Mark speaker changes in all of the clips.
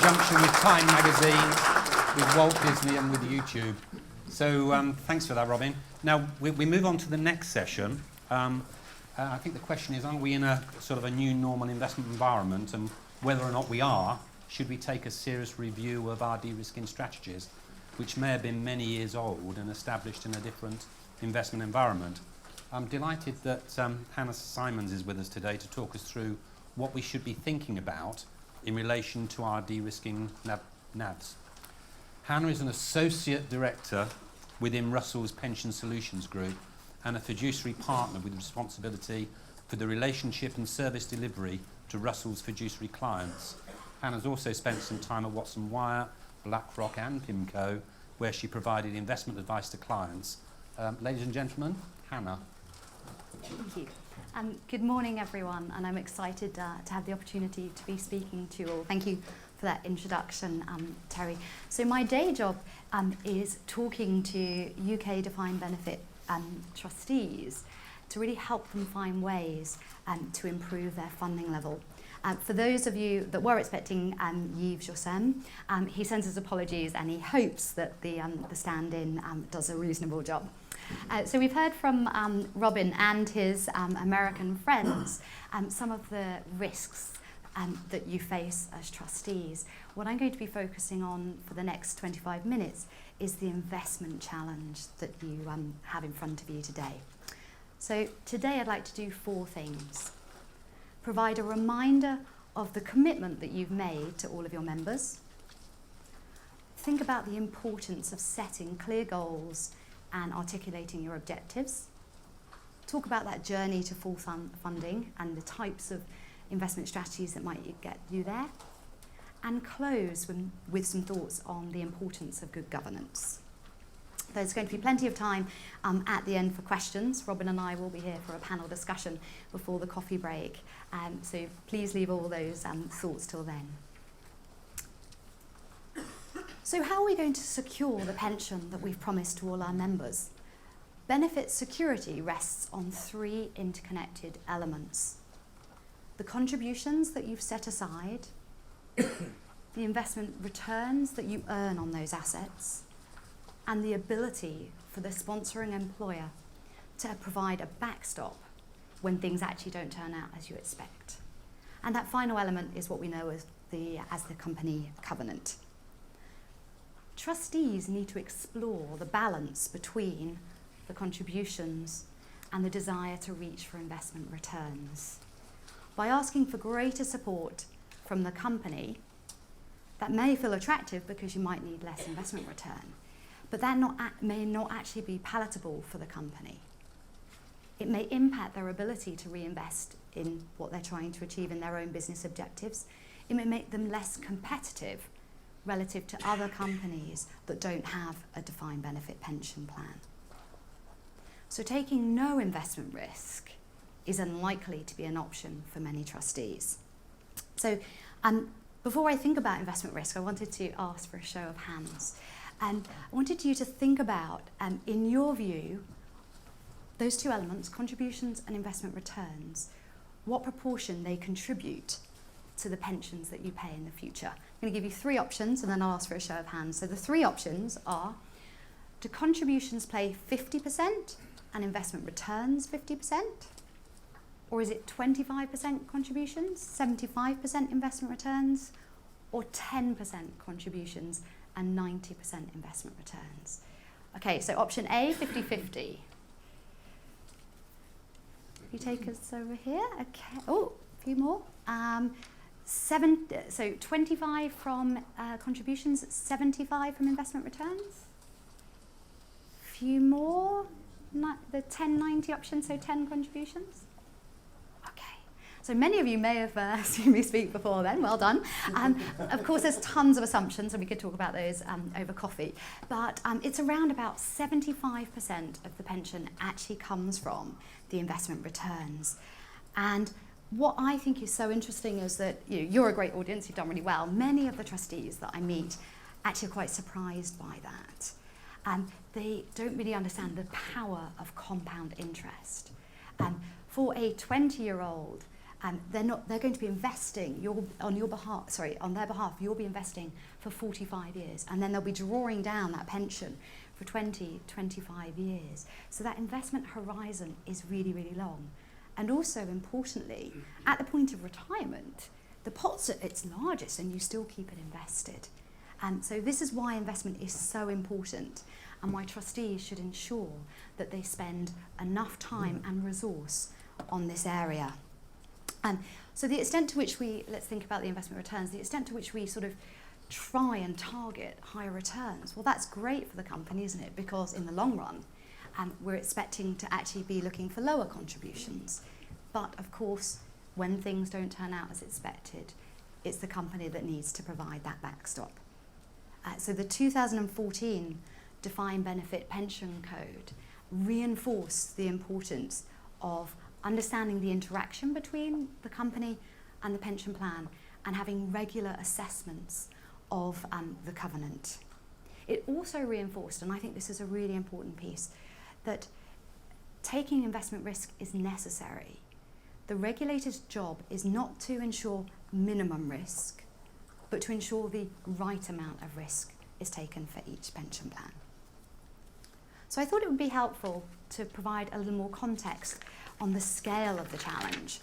Speaker 1: conjunction with Time Magazine, with Walt Disney and with YouTube. So thanks for that, Robin. Now we move on to the next session. I think the question is, are we in a sort of a new normal investment environment, and whether or not we are, should we take a serious review of our de-risking strategies, which may have been many years old and established in a different investment environment? I'm delighted that Hannah Simons is with us today to talk us through what we should be thinking about in relation to our de-risking NAVs. Hannah is an associate director within Russell's Pension Solutions Group and a fiduciary partner with responsibility for the relationship and service delivery to Russell's fiduciary clients. Hannah's also spent some time at Watson Wyatt, BlackRock and PIMCO, where she provided investment advice to clients. Ladies and gentlemen, Hannah.
Speaker 2: Thank you. Good morning, everyone, and I'm excited to have the opportunity to be speaking to you all. Thank you for that introduction, Terry. So my day job is talking to UK defined benefit trustees to really help them find ways to improve their funding level. For those of you that were expecting Yves Jossem, he sends his apologies and he hopes that the stand-in does a reasonable job. So we've heard from Robin and his American friends some of the risks that you face as trustees. What I'm going to be focusing on for the next 25 minutes is the investment challenge that you have in front of you today. So today I'd like to do 4 things. Provide a reminder of the commitment that you've made to all of your members. Think about the importance of setting clear goals and articulating your objectives. Talk about that journey to full funding and the types of investment strategies that might get you there. And close with some thoughts on the importance of good governance. There's going to be plenty of time at the end for questions. Robin and I will be here for a panel discussion before the coffee break. So please leave all those thoughts till then. So how are we going to secure the pension that we've promised to all our members? Benefit security rests on 3 interconnected elements. The contributions that you've set aside, the investment returns that you earn on those assets, and the ability for the sponsoring employer to provide a backstop when things actually don't turn out as you expect. And that final element is what we know as the company covenant. Trustees need to explore the balance between the contributions and the desire to reach for investment returns. By asking for greater support from the company, that may feel attractive because you might need less investment return, but that may not actually be palatable for the company. It may impact their ability to reinvest in what they're trying to achieve in their own business objectives. It may make them less competitive relative to other companies that don't have a defined benefit pension plan. So taking no investment risk is unlikely to be an option for many trustees. So before I think about investment risk, I wanted to ask for a show of hands. And I wanted you to think about, in your view, those 2 elements, contributions and investment returns, what proportion they contribute to the pensions that you pay in the future. I'm going to give you 3 options and then I'll ask for a show of hands. So the 3 options are, do contributions play 50% and investment returns 50%? Or is it 25% contributions, 75% investment returns, or 10% contributions and 90% investment returns? Okay, so option A, 50-50. You take us over here. Okay. Oh, a few more. 25 from contributions, 75 from investment returns. Few more. The 10-90 option, so 10 contributions. Okay. So many of you may have seen me speak before then. Well done. Of course, there's tons of assumptions, and we could talk about those over coffee. But it's around about 75% of the pension actually comes from the investment returns. And what I think is so interesting is that you're a great audience, you've done really well. Many of the trustees that I meet actually are quite surprised by that. They don't really understand the power of compound interest. For a 20-year-old they're going to be investing on their behalf, you'll be investing for 45 years, and then they'll be drawing down that pension for 20, 25 years. So that investment horizon is really, really long. And also, importantly, at the point of retirement, the pot's at its largest and you still keep it invested. And so this is why investment is so important, and why trustees should ensure that they spend enough time and resource on this area. So the extent to which let's think about the investment returns, the extent to which we sort of try and target higher returns, well, that's great for the company, isn't it? Because in the long run, we're expecting to actually be looking for lower contributions. But of course, when things don't turn out as expected, it's the company that needs to provide that backstop. So the 2014 Defined Benefit Pension Code reinforced the importance of understanding the interaction between the company and the pension plan and having regular assessments of the covenant. It also reinforced, and I think this is a really important piece, that taking investment risk is necessary. The regulator's job is not to ensure minimum risk, but to ensure the right amount of risk is taken for each pension plan. So I thought it would be helpful to provide a little more context on the scale of the challenge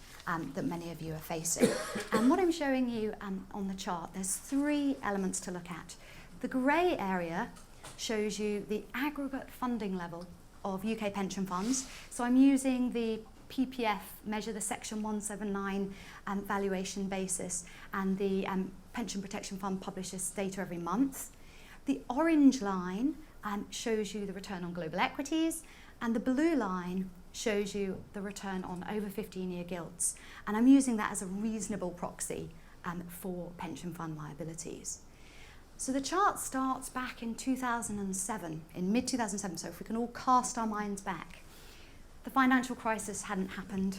Speaker 2: that many of you are facing. And what I'm showing you on the chart, there's 3 elements to look at. The grey area shows you the aggregate funding level of UK pension funds. So I'm using the PPF measure, the Section 179 valuation basis, and the Pension Protection Fund publishes data every month. The orange line shows you the return on global equities, and the blue line shows you the return on over 15-year gilts. And I'm using that as a reasonable proxy for pension fund liabilities. So the chart starts back in 2007, in mid-2007, so if we can all cast our minds back. The financial crisis hadn't happened,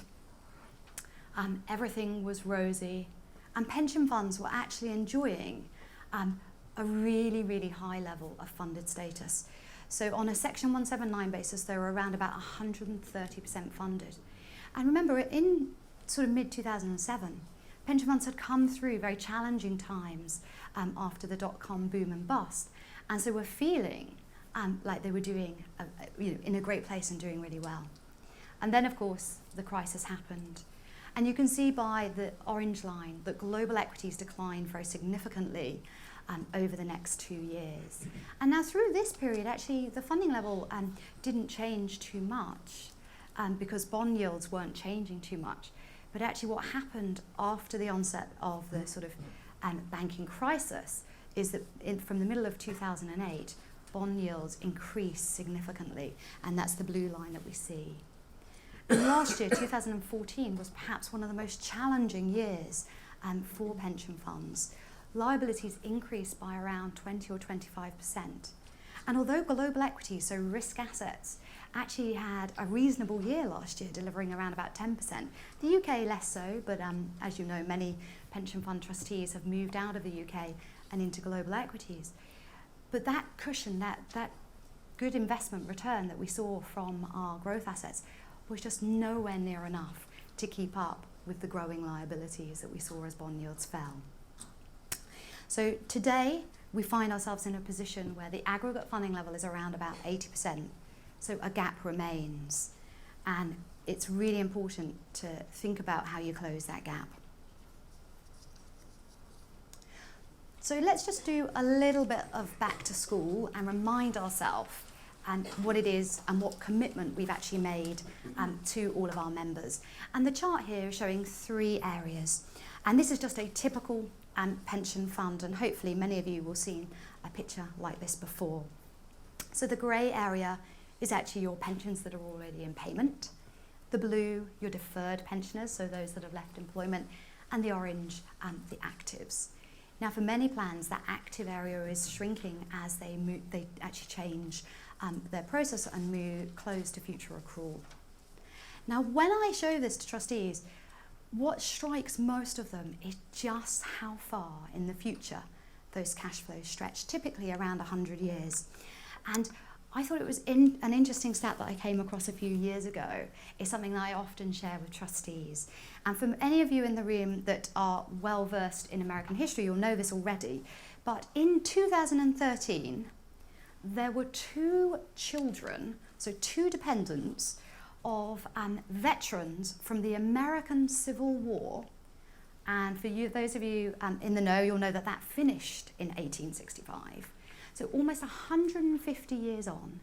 Speaker 2: everything was rosy, and pension funds were actually enjoying a really, really high level of funded status. So on a Section 179 basis, they were around about 130% funded. And remember, in sort of mid-2007, pension funds had come through very challenging times after the dot-com boom and bust, and so were feeling like they were doing in a great place and doing really well. And then, of course, the crisis happened. And you can see by the orange line that global equities declined very significantly over the next 2 years. And now through this period, actually, the funding level didn't change too much because bond yields weren't changing too much. But actually what happened after the onset of the sort of banking crisis is that from the middle of 2008, bond yields increased significantly, and that's the blue line that we see. And last year, 2014, was perhaps one of the most challenging years for pension funds. Liabilities increased by around 20 or 25%. And although global equities, so risk assets, actually had a reasonable year last year, delivering around about 10%. The UK less so, but as you know, many pension fund trustees have moved out of the UK and into global equities. But that cushion, that good investment return that we saw from our growth assets was just nowhere near enough to keep up with the growing liabilities that we saw as bond yields fell. So today, we find ourselves in a position where the aggregate funding level is around about 80%. So a gap remains, and it's really important to think about how you close that gap. So let's just do a little bit of back to school and remind ourselves what it is and what commitment we've actually made to all of our members. And the chart here is showing 3 areas. And this is just a typical pension fund, and hopefully many of you will have seen a picture like this before. So the grey area is actually your pensions that are already in payment. The blue, your deferred pensioners, so those that have left employment, and the orange, the actives. Now for many plans, that active area is shrinking as they actually change their process and move close to future accrual. Now when I show this to trustees, what strikes most of them is just how far in the future those cash flows stretch, typically around 100 years. And I thought it was an interesting stat that I came across a few years ago. It's something that I often share with trustees. And for any of you in the room that are well versed in American history, you'll know this already. But in 2013, there were 2 children, so 2 dependents of veterans from the American Civil War. And for you, those of you in the know, you'll know that that finished in 1865. So almost 150 years on,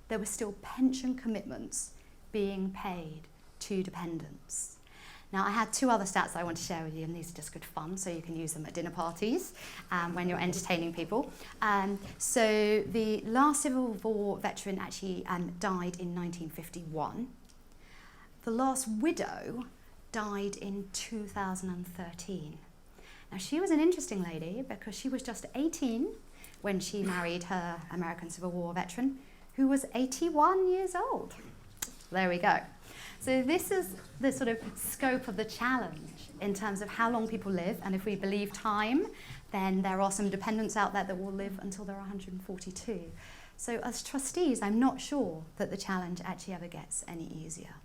Speaker 2: there were still pension commitments being paid to dependents. Now, I had 2 other stats that I want to share with you, and these are just good fun, so you can use them at dinner parties when you're entertaining people. So the last Civil War veteran actually died in 1951. The last widow died in 2013. Now, she was an interesting lady because she was just 18 when she married her American Civil War veteran, who was 81 years old. There we go. So this is the sort of scope of the challenge in terms of how long people live, and if we believe time, then there are some dependents out there that will live until they're 142. So as trustees, I'm not sure that the challenge actually ever gets any easier.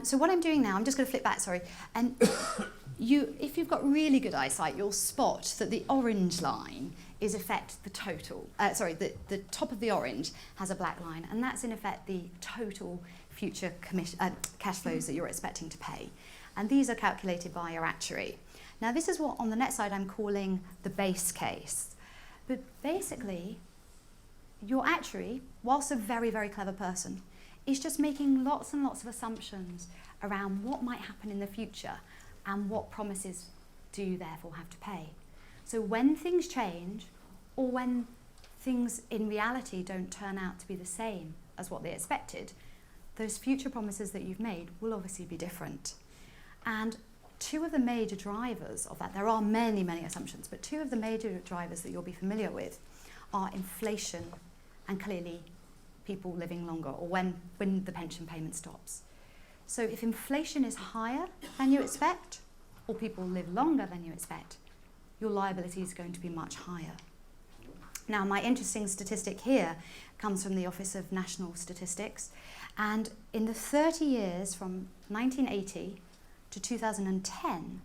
Speaker 2: So what I'm doing now, I'm just going to flip back, sorry. And if you've got really good eyesight, you'll spot that the orange line is in effect the total. The top of the orange has a black line, and that's in effect the total future cash flows that you're expecting to pay. And these are calculated by your actuary. Now, this is what on the net side I'm calling the base case. But basically, your actuary, whilst a very, very clever person, is just making lots and lots of assumptions around what might happen in the future and what promises do you therefore have to pay. So when things change, or when things in reality don't turn out to be the same as what they expected, those future promises that you've made will obviously be different. And 2 of the major drivers of that, there are many, many assumptions, but 2 of the major drivers that you'll be familiar with are inflation and clearly people living longer, or when the pension payment stops. So if inflation is higher than you expect, or people live longer than you expect, your liability is going to be much higher. Now, my interesting statistic here comes from the Office of National Statistics, and in the 30 years from 1980 to 2010,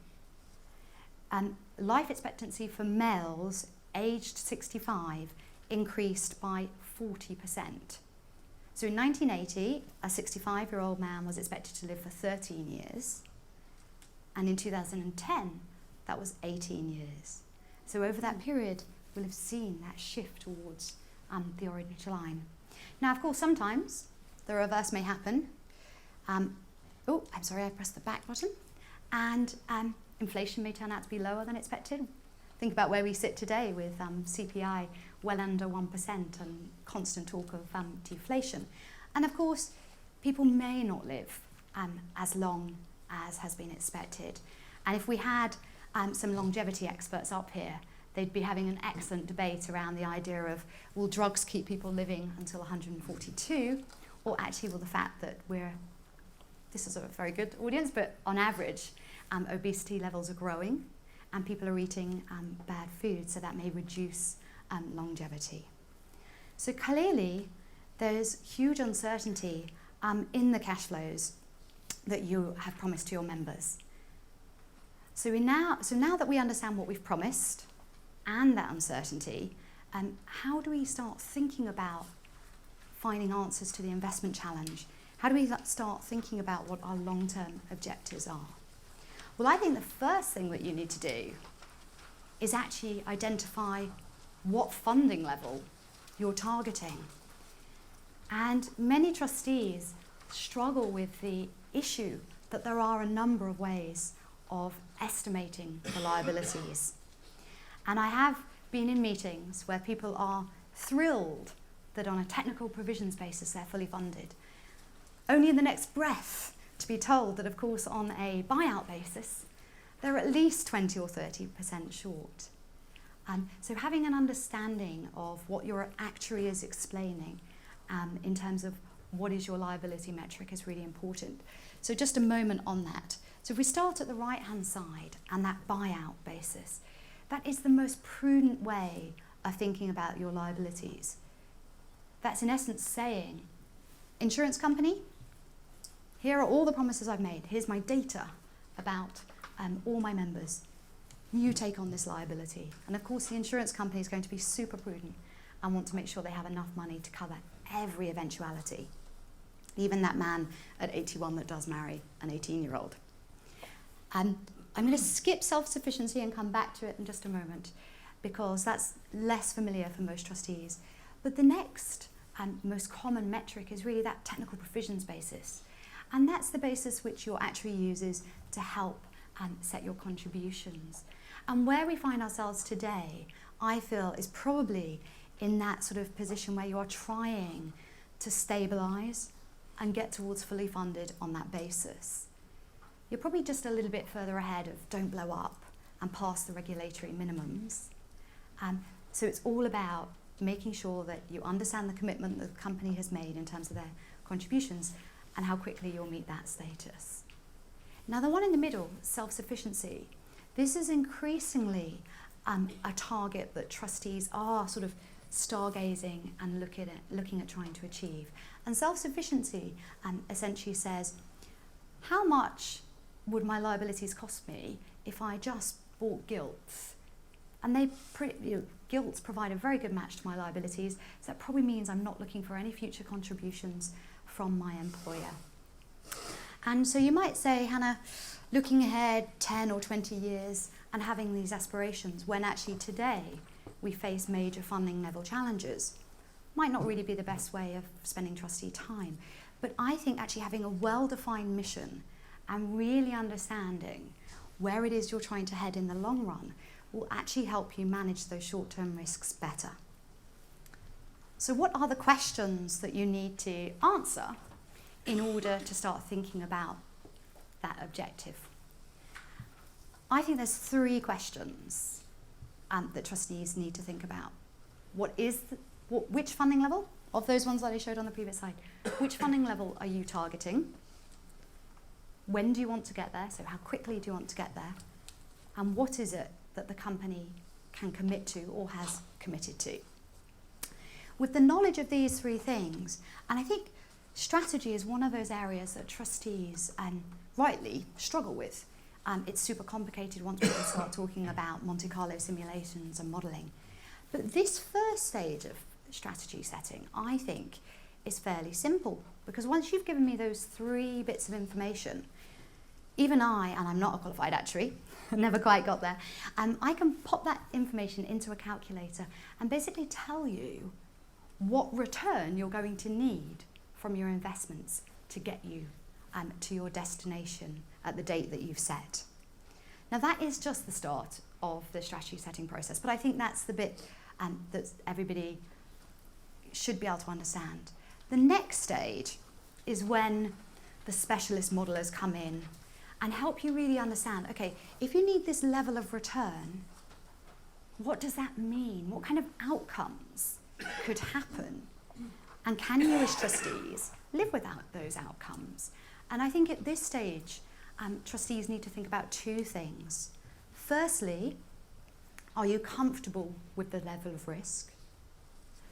Speaker 2: life expectancy for males aged 65 increased by 40%. So in 1980, a 65-year-old man was expected to live for 13 years, and in 2010, that was 18 years. So over that period, we'll have seen that shift towards the orange line. Now, of course, sometimes the reverse may happen. I'm sorry, I pressed the back button. And inflation may turn out to be lower than expected. Think about where we sit today with CPI well under 1% and constant talk of deflation. And of course, people may not live as long as has been expected. And if we had some longevity experts up here, they'd be having an excellent debate around the idea of, will drugs keep people living until 142? Or actually will the fact that this is a very good audience, but on average, obesity levels are growing and people are eating bad food, so that may reduce longevity. So clearly, there's huge uncertainty in the cash flows that you have promised to your members. So now that we understand what we've promised and that uncertainty, how do we start thinking about finding answers to the investment challenge? How do we start thinking about what our long-term objectives are? Well, I think the first thing that you need to do is actually identify what funding level you're targeting. And many trustees struggle with the issue that there are a number of ways of estimating the liabilities. And I have been in meetings where people are thrilled that on a technical provisions basis they're fully funded, only in the next breath to be told that, of course, on a buyout basis, they're at least 20 or 30% short. So having an understanding of what your actuary is explaining in terms of what is your liability metric is really important. So just a moment on that. So if we start at the right-hand side and that buyout basis, that is the most prudent way are thinking about your liabilities, that's in essence saying, insurance company, here are all the promises I've made. Here's my data about all my members. You take on this liability. And of course, the insurance company is going to be super prudent and want to make sure they have enough money to cover every eventuality. Even that man at 81 that does marry an 18-year-old. I'm going to skip self-sufficiency and come back to it in just a moment, because that's less familiar for most trustees. But the next and most common metric is really that technical provisions basis. And that's the basis which your actuary uses to help set your contributions. And where we find ourselves today, I feel, is probably in that sort of position where you're trying to stabilise and get towards fully funded on that basis. You're probably just a little bit further ahead of don't blow up and pass the regulatory minimums. So it's all about making sure that you understand the commitment that the company has made in terms of their contributions and how quickly you'll meet that status. Now the one in the middle, self-sufficiency, this is increasingly a target that trustees are sort of stargazing and looking at trying to achieve. And self-sufficiency essentially says, how much would my liabilities cost me if I just bought gilts? And gilts provide a very good match to my liabilities, so that probably means I'm not looking for any future contributions from my employer. And so you might say, Hannah, looking ahead 10 or 20 years and having these aspirations, when actually today we face major funding level challenges, might not really be the best way of spending trustee time. But I think actually having a well-defined mission and really understanding where it is you're trying to head in the long run will actually help you manage those short-term risks better. So what are the questions that you need to answer in order to start thinking about that objective? I think there's 3 questions that trustees need to think about. Which funding level of those ones that I showed on the previous slide? Which funding level are you targeting? When do you want to get there? So how quickly do you want to get there? And what is it that the company can commit to or has committed to? With the knowledge of these 3 things, and I think strategy is one of those areas that trustees rightly struggle with. It's super complicated once we start talking about Monte Carlo simulations and modelling. But this first stage of strategy setting, I think, is fairly simple, because once you've given me those 3 bits of information, even and I'm not a qualified actuary, never quite got there, I can pop that information into a calculator and basically tell you what return you're going to need from your investments to get you to your destination at the date that you've set. Now that is just the start of the strategy setting process, but I think that's the bit that everybody should be able to understand. The next stage is when the specialist modelers come in and help you really understand, okay, if you need this level of return, what does that mean? What kind of outcomes could happen? And can you as trustees live without those outcomes? And I think at this stage, trustees need to think about 2 things. Firstly, are you comfortable with the level of risk?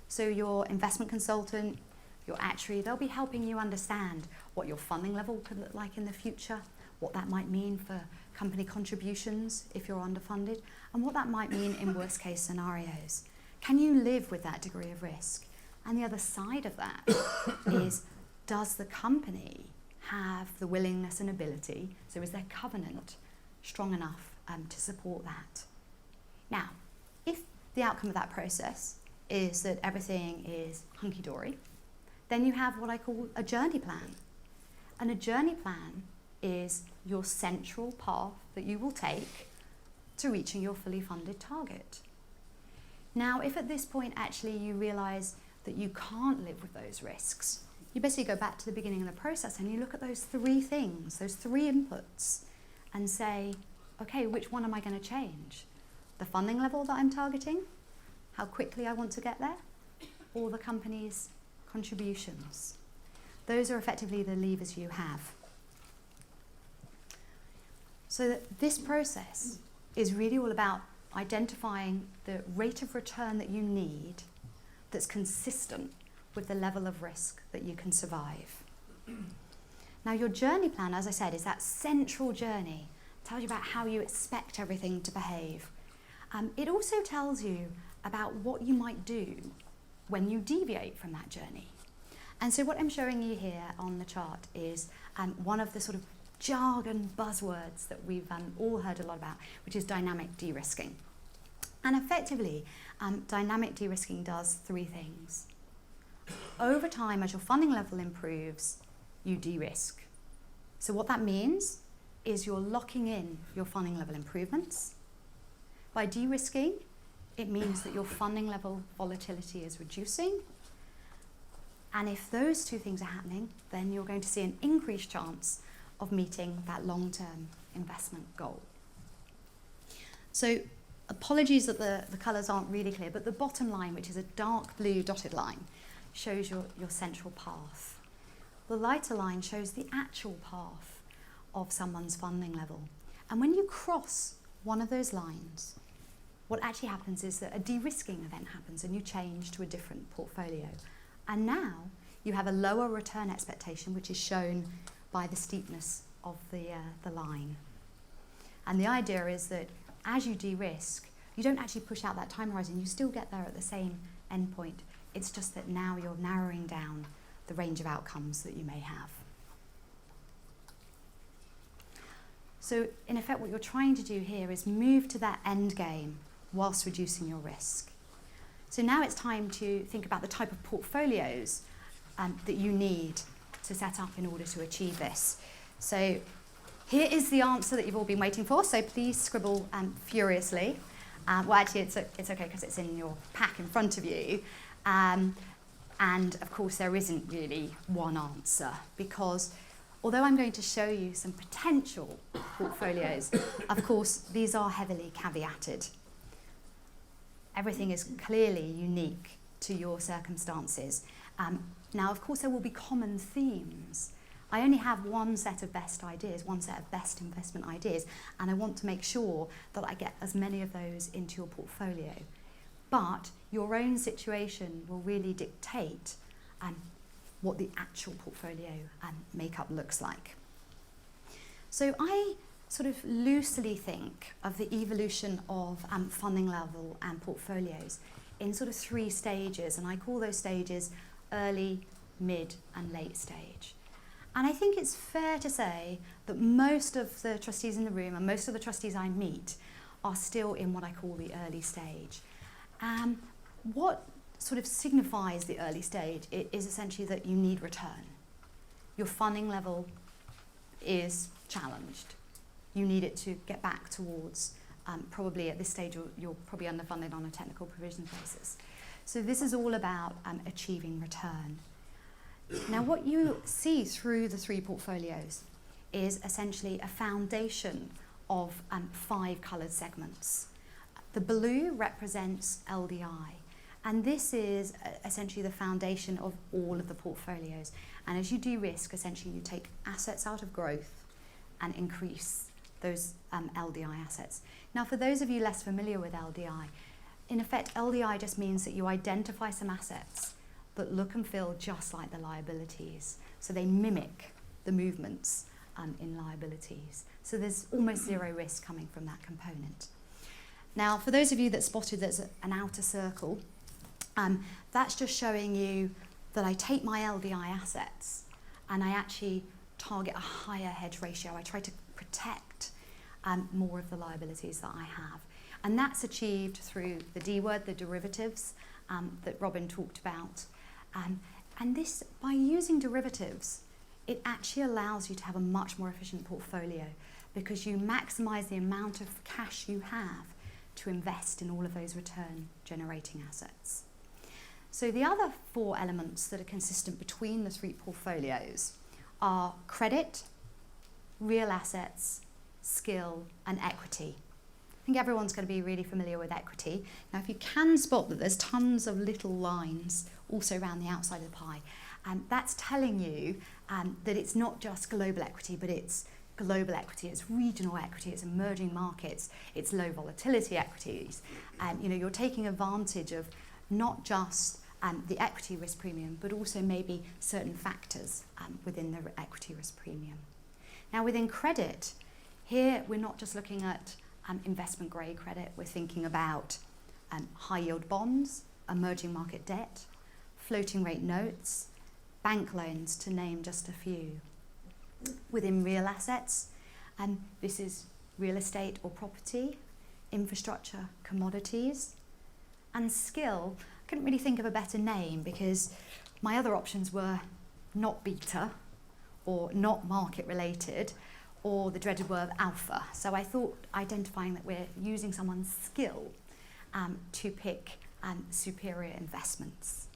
Speaker 2: So your investment consultant, your actuary, they'll be helping you understand what your funding level could look like in the future, what that might mean for company contributions if you're underfunded, and what that might mean in worst case scenarios. Can you live with that degree of risk? And the other side of that is, does the company have the willingness and ability, so is their covenant strong enough to support that? Now, if the outcome of that process is that everything is hunky-dory, then you have what I call a journey plan. And a journey plan is your central path that you will take to reaching your fully funded target. Now, if at this point actually you realise that you can't live with those risks, you basically go back to the beginning of the process and you look at those 3 things, those 3 inputs, and say, okay, which one am I going to change? The funding level that I'm targeting, how quickly I want to get there, or the company's contributions. Those are effectively the levers you have. So that this process is really all about identifying the rate of return that you need that's consistent with the level of risk that you can survive. Now, your journey plan, as I said, is that central journey. It tells you about how you expect everything to behave. It also tells you about what you might do when you deviate from that journey. And so what I'm showing you here on the chart is one of the sort of jargon buzzwords that we've all heard a lot about, which is dynamic de-risking. And effectively, dynamic de-risking does three things. Over time, as your funding level improves, you de-risk. So what that means is you're locking in your funding level improvements. By de-risking, it means that your funding level volatility is reducing. And if those two things are happening, then you're going to see an increased chance of meeting that long-term investment goal. So apologies that the colours aren't really clear, but the bottom line, which is a dark blue dotted line, shows your central path. The lighter line shows the actual path of someone's funding level. And when you cross one of those lines, what actually happens is that a de-risking event happens and you change to a different portfolio. And now you have a lower return expectation, which is shown by the steepness of the line. And the idea is that as you de-risk, you don't actually push out that time horizon. You still get there at the same endpoint. It's just that now you're narrowing down the range of outcomes that you may have. So in effect, what you're trying to do here is move to that end game whilst reducing your risk. So now it's time to think about the type of portfolios that you need to set up in order to achieve this. So here is the answer that you've all been waiting for, so please scribble furiously. Well, actually, it's okay because it's in your pack in front of you. And of course, there isn't really one answer, because although I'm going to show you some potential portfolios, of course, these are heavily caveated. Everything is clearly unique to your circumstances. Now, of course, there will be common themes. I only have one set of best ideas, one set of best investment ideas, and I want to make sure that I get as many of those into your portfolio. But your own situation will really dictate what the actual portfolio makeup looks like. So I sort of loosely think of the evolution of funding level and portfolios in sort of three stages, and I call those stages early, mid, and late stage. And I think it's fair to say that most of the trustees in the room and most of the trustees I meet are still in what I call the early stage. What sort of signifies the early stage is essentially that you need return. Your funding level is challenged. You need it to get back towards, probably at this stage, you're probably underfunded on a technical provision basis. So this is all about achieving return. Now, what you see through the three portfolios is essentially a foundation of 5 coloured segments. The blue represents LDI, and this is essentially the foundation of all of the portfolios. And as you de-risk, essentially you take assets out of growth and increase those LDI assets. Now, for those of you less familiar with LDI, in effect, LDI just means that you identify some assets that look and feel just like the liabilities. So they mimic the movements in liabilities. So there's almost zero risk coming from that component. Now, for those of you that spotted there's an outer circle, that's just showing you that I take my LDI assets and I actually target a higher hedge ratio. I try to protect more of the liabilities that I have. And that's achieved through the D word, the derivatives that Robin talked about. And this, by using derivatives, it actually allows you to have a much more efficient portfolio because you maximize the amount of cash you have to invest in all of those return generating assets. So the other 4 elements that are consistent between the 3 portfolios are credit, real assets, skill, and equity. I think everyone's going to be really familiar with equity. Now, if you can spot that there's tons of little lines also around the outside of the pie, that's telling you that it's not just global equity, but it's global equity, it's regional equity, it's emerging markets, it's low volatility equities. And you're taking advantage of not just the equity risk premium, but also maybe certain factors within the equity risk premium. Now within credit, here we're not just looking at investment grade credit, we're thinking about high yield bonds, emerging market debt, floating rate notes, bank loans, to name just a few. Within real assets, this is real estate or property, infrastructure, commodities, and skill. I couldn't really think of a better name because my other options were not beta or not market related or the dreaded word alpha. So I thought identifying that we're using someone's skill to pick superior investments.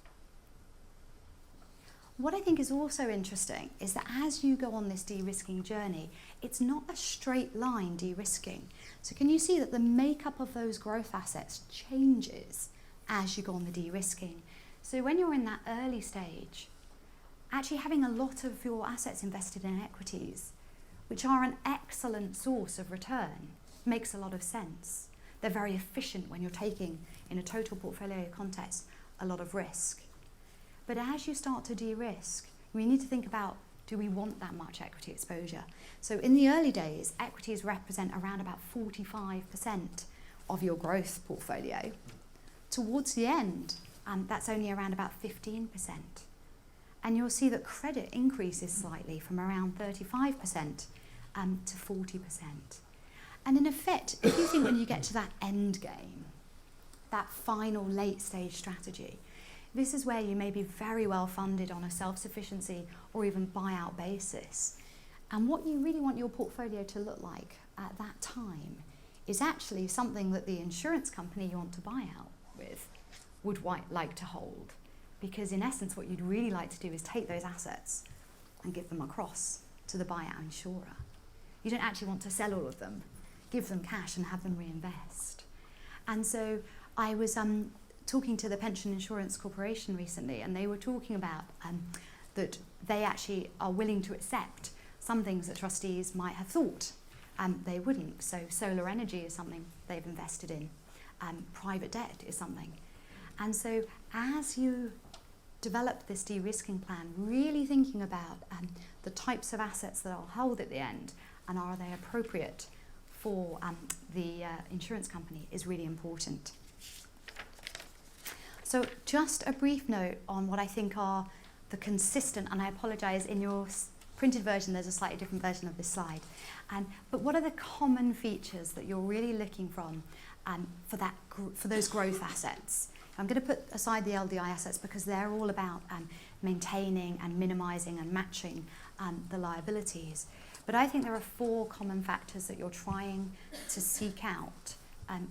Speaker 2: What I think is also interesting is that as you go on this de-risking journey, it's not a straight line de-risking. So can you see that the makeup of those growth assets changes as you go on the de-risking? So when you're in that early stage, actually having a lot of your assets invested in equities, which are an excellent source of return, makes a lot of sense. They're very efficient when you're taking, in a total portfolio context, a lot of risk. But as you start to de-risk, we need to think about, do we want that much equity exposure? So in the early days, equities represent around about 45% of your growth portfolio. Towards the end, that's only around about 15%. And you'll see that credit increases slightly from around 35% to 40%. And in effect, if you think when you get to that end game, that final late stage strategy, this is where you may be very well funded on a self-sufficiency or even buyout basis. And what you really want your portfolio to look like at that time is actually something that the insurance company you want to buy out with would like to hold. Because in essence, what you'd really like to do is take those assets and give them across to the buyout insurer. You don't actually want to sell all of them, give them cash and have them reinvest. And so I was talking to the Pension Insurance Corporation recently, and they were talking about that they actually are willing to accept some things that trustees might have thought they wouldn't. So solar energy is something they've invested in. Private debt is something. And so as you develop this de-risking plan, really thinking about the types of assets that I'll hold at the end and are they appropriate for the insurance company is really important. So just a brief note on what I think are the consistent, and I apologise, in your printed version there's a slightly different version of this slide, but what are the common features that you're really looking from for those growth assets? I'm going to put aside the LDI assets because they're all about maintaining and minimising and matching the liabilities. But I think there are 4 common factors that you're trying to seek out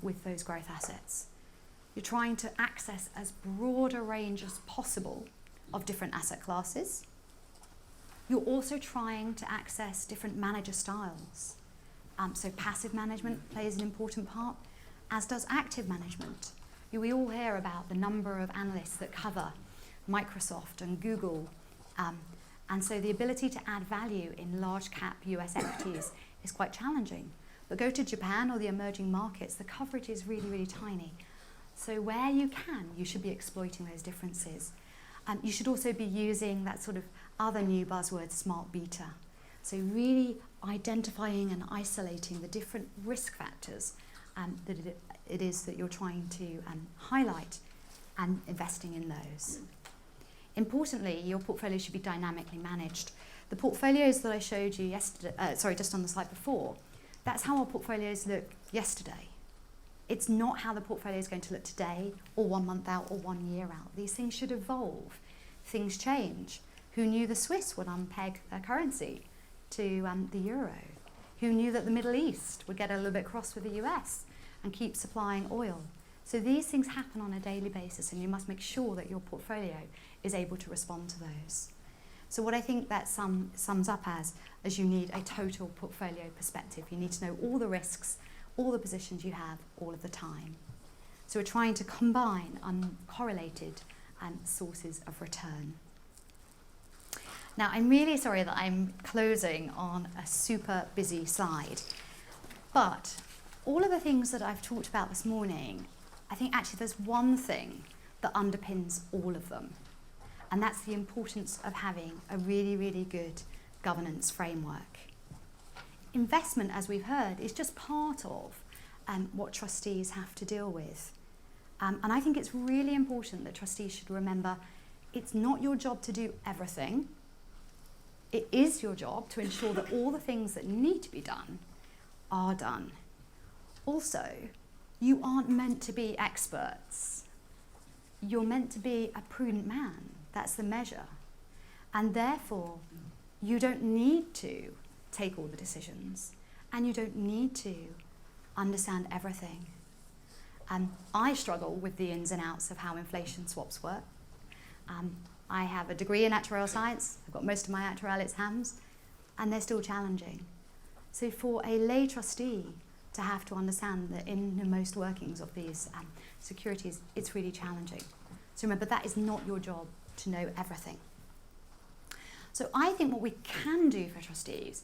Speaker 2: with those growth assets. You're trying to access as broad a range as possible of different asset classes. You're also trying to access different manager styles. So passive management plays an important part, as does active management. We all hear about the number of analysts that cover Microsoft and Google. And so the ability to add value in large cap US equities is quite challenging. But go to Japan or the emerging markets, the coverage is really, really tiny. So where you can, you should be exploiting those differences. You should also be using that sort of other new buzzword, smart beta. So really identifying and isolating the different risk factors that it is that you're trying to highlight and investing in those. Importantly, your portfolio should be dynamically managed. The portfolios that I showed you yesterday, just on the slide before, that's how our portfolios look yesterday. It's not how the portfolio is going to look today, or 1 month out, or 1 year out. These things should evolve. Things change. Who knew the Swiss would unpeg their currency to the euro? Who knew that the Middle East would get a little bit cross with the US and keep supplying oil? So these things happen on a daily basis, and you must make sure that your portfolio is able to respond to those. So what I think that sums up as you need a total portfolio perspective. You need to know all the risks, all the positions you have all of the time. So we're trying to combine uncorrelated sources of return. Now, I'm really sorry that I'm closing on a super busy slide, but all of the things that I've talked about this morning, I think actually there's one thing that underpins all of them, and that's the importance of having a really, really good governance framework. Investment, as we've heard, is just part of what trustees have to deal with. And I think it's really important that trustees should remember it's not your job to do everything. It is your job to ensure that all the things that need to be done are done. Also, you aren't meant to be experts. You're meant to be a prudent man. That's the measure. And therefore, you don't need to take all the decisions, and you don't need to understand everything. I struggle with the ins and outs of how inflation swaps work. I have a degree in actuarial science. I've got most of my actuarial exams, and they're still challenging. So for a lay trustee to have to understand the innermost workings of these securities, it's really challenging. So remember, that is not your job to know everything. So I think what we can do for trustees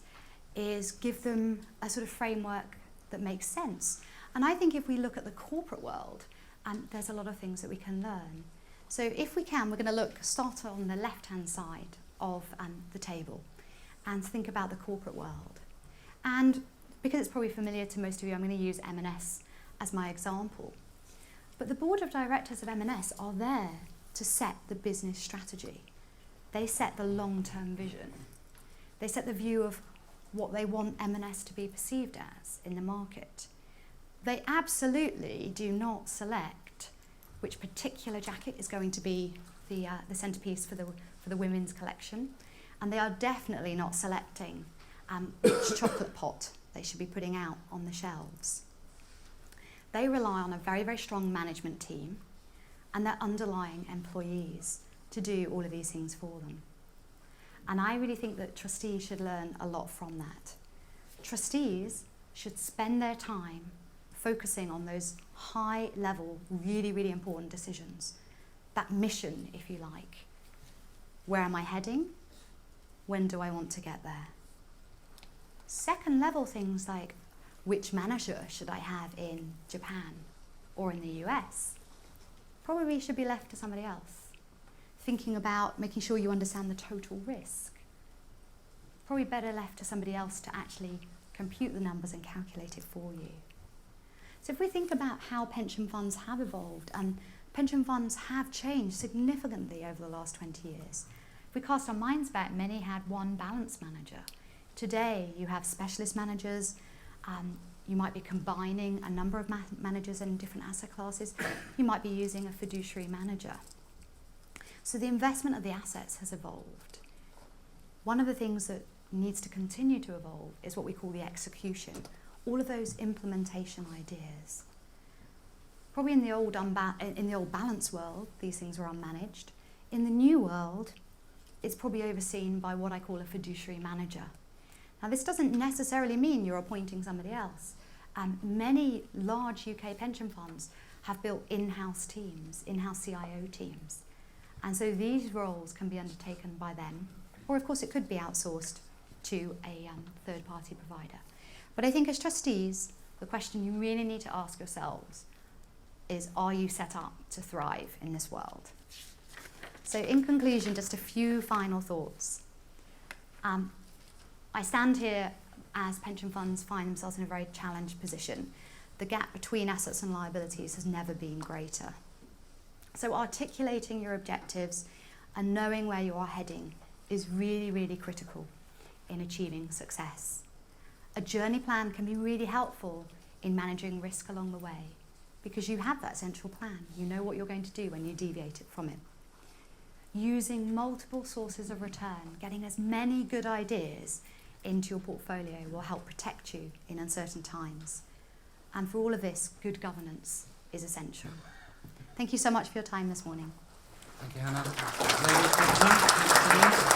Speaker 2: is give them a sort of framework that makes sense. And I think if we look at the corporate world, there's a lot of things that we can learn. So if we can, we're going to start on the left-hand side of the table and think about the corporate world. And because it's probably familiar to most of you, I'm going to use M&S as my example. But the board of directors of M&S are there to set the business strategy. They set the long-term vision. They set the view of what they want M&S to be perceived as in the market. They absolutely do not select which particular jacket is going to be the centerpiece for the women's collection, and they are definitely not selecting which chocolate pot they should be putting out on the shelves. They rely on a very, very strong management team and their underlying employees to do all of these things for them. And I really think that trustees should learn a lot from that. Trustees should spend their time focusing on those high-level, really, really important decisions. That mission, if you like. Where am I heading? When do I want to get there? Second-level things like, which manager should I have in Japan or in the US? Probably should be left to somebody else. Thinking about making sure you understand the total risk. Probably better left to somebody else to actually compute the numbers and calculate it for you. So if we think about how pension funds have evolved, and pension funds have changed significantly over the last 20 years. If we cast our minds back, many had one balance manager. Today, you have specialist managers. You might be combining a number of managers in different asset classes. You might be using a fiduciary manager. So the investment of the assets has evolved. One of the things that needs to continue to evolve is what we call the execution. All of those implementation ideas. Probably in the old balance world, these things were unmanaged. In the new world, it's probably overseen by what I call a fiduciary manager. Now, this doesn't necessarily mean you're appointing somebody else. Many large UK pension funds have built in-house teams, in-house CIO teams. And so these roles can be undertaken by them, or of course it could be outsourced to a third-party provider. But I think as trustees, the question you really need to ask yourselves is, are you set up to thrive in this world? So in conclusion, just a few final thoughts. I stand here as pension funds find themselves in a very challenged position. The gap between assets and liabilities has never been greater. So articulating your objectives and knowing where you are heading is really, really critical in achieving success. A journey plan can be really helpful in managing risk along the way because you have that central plan. You know what you're going to do when you deviate from it. Using multiple sources of return, getting as many good ideas into your portfolio will help protect you in uncertain times. And for all of this, good governance is essential. Thank you so much for your time this morning.
Speaker 1: Thank you, Hannah. Ladies, gentlemen, thanks,